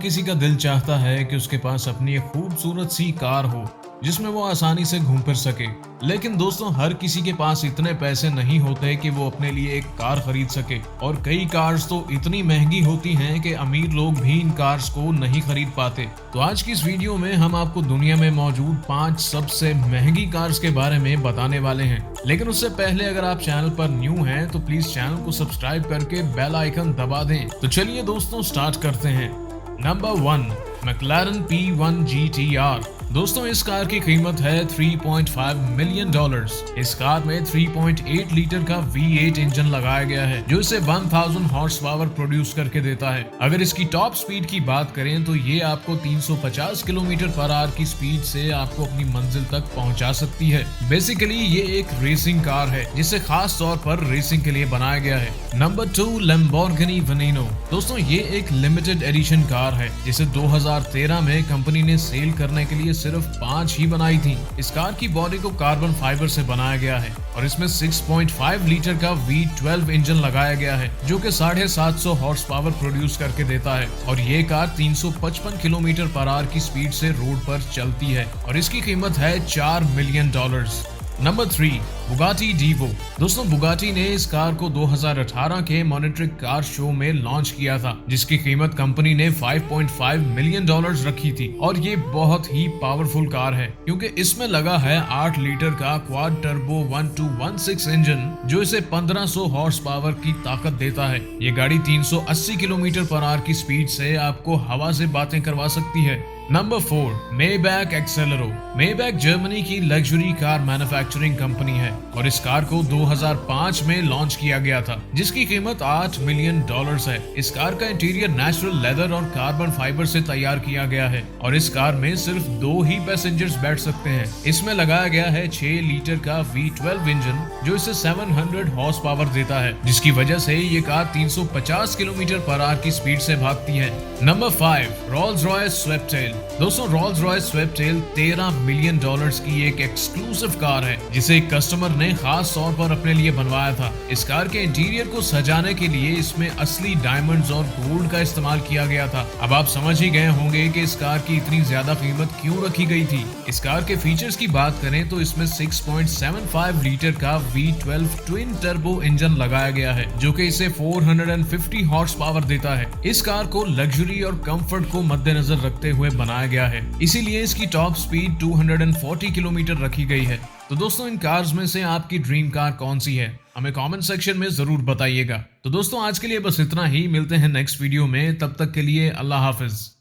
किसी का दिल चाहता है कि उसके पास अपनी एक खूबसूरत सी कार हो जिसमें वो आसानी से घूम फिर सके। लेकिन दोस्तों, हर किसी के पास इतने पैसे नहीं होते कि वो अपने लिए एक कार खरीद सके, और कई कार्स तो इतनी महंगी होती हैं कि अमीर लोग भी इन कार्स को नहीं खरीद पाते। तो आज की इस वीडियो में हम आपको दुनिया में मौजूद 5 सबसे महंगी कार्स के बारे में बताने वाले हैं। लेकिन उससे पहले अगर आप चैनल पर न्यू हैं तो प्लीज चैनल को सब्सक्राइब करके बेल आइकन दबा दें। तो चलिए दोस्तों, स्टार्ट करते हैं। Number 1, McLaren P1 GTR। दोस्तों, इस कार की कीमत है $3.5 मिलियन। इस कार में 3.8 लीटर का V8 इंजन लगाया गया है जो इसे 1000 हॉर्स पावर प्रोड्यूस करके देता है। अगर इसकी टॉप स्पीड की बात करें तो ये आपको 350 किलोमीटर पर आवर की स्पीड से आपको अपनी मंजिल तक पहुंचा सकती है। बेसिकली ये एक रेसिंग कार है जिसे खास तौर पर रेसिंग के लिए बनाया गया है। Number 2, Lamborghini Veneno. दोस्तों, ये एक लिमिटेड एडिशन कार है जिसे 2013 में कंपनी ने सेल करने के लिए सिर्फ 5 ही बनाई थी। इस कार की बॉडी को कार्बन फाइबर से बनाया गया है और इसमें 6.5 लीटर का V12 इंजन लगाया गया है जो कि 750 हॉर्स पावर प्रोड्यूस करके देता है। और ये कार 355 किलोमीटर पर आवर की स्पीड से रोड पर चलती है और इसकी कीमत है $4 मिलियन। Number 3, Bugatti डीवो। दोस्तों, बुगाटी ने इस कार को 2018 के मॉनिटरिंग कार शो में लॉन्च किया था जिसकी कीमत कंपनी ने $5.5 मिलियन रखी थी। और ये बहुत ही पावरफुल कार है क्योंकि इसमें लगा है 8 लीटर का क्वाड टर्बो 1216 इंजन जो इसे 1500 हॉर्स पावर की ताकत देता है। ये गाड़ी 380 किलोमीटर पर आवर की स्पीड से आपको हवा से बातें करवा सकती है। Number 4, Maybach Exelero. Maybach Germany की लग्जरी कार मैन्युफैक्चरिंग कंपनी है और इस कार को 2005 में लॉन्च किया गया था जिसकी कीमत $8 मिलियन है। इस कार का इंटीरियर नेचुरल लेदर और कार्बन फाइबर से तैयार किया गया है और इस कार में सिर्फ 2 ही पैसेंजर्स बैठ सकते हैं। इसमें लगाया गया है 6 लीटर का V12 इंजन जो इसे 700 हॉर्स पावर देता है जिसकी वजह से ये कार 350 किलोमीटर पर आवर की स्पीड से भागती है। Number 5, Rolls Royce Sweptail. दोस्तों, रोल्स रॉयस स्वेप्टेल $13 मिलियन की एक एक्सक्लूसिव कार है जिसे एक कस्टमर ने खास तौर पर अपने लिए बनवाया था। इस कार के इंटीरियर को सजाने के लिए इसमें असली डायमंड्स और गोल्ड का इस्तेमाल किया गया था। अब आप समझ ही गए होंगे कि इस कार की इतनी ज्यादा कीमत क्यों रखी गई थी। इस कार के फीचर्स की बात करें तो इसमें 6.75 लीटर का V12 ट्विन टर्बो इंजन लगाया गया है जो कि इसे 450 हॉर्स पावर देता है। इस कार को लग्जरी और कंफर्ट को मद्देनजर रखते हुए बनाया गया है, इसीलिए इसकी टॉप स्पीड 240 किलोमीटर रखी गई है। तो दोस्तों, इन कार्स में से आपकी ड्रीम कार कौन सी है हमें कमेंट सेक्शन में जरूर बताइएगा। तो दोस्तों, आज के लिए बस इतना ही। मिलते हैं नेक्स्ट वीडियो में, तब तक के लिए अल्लाह हाफिज।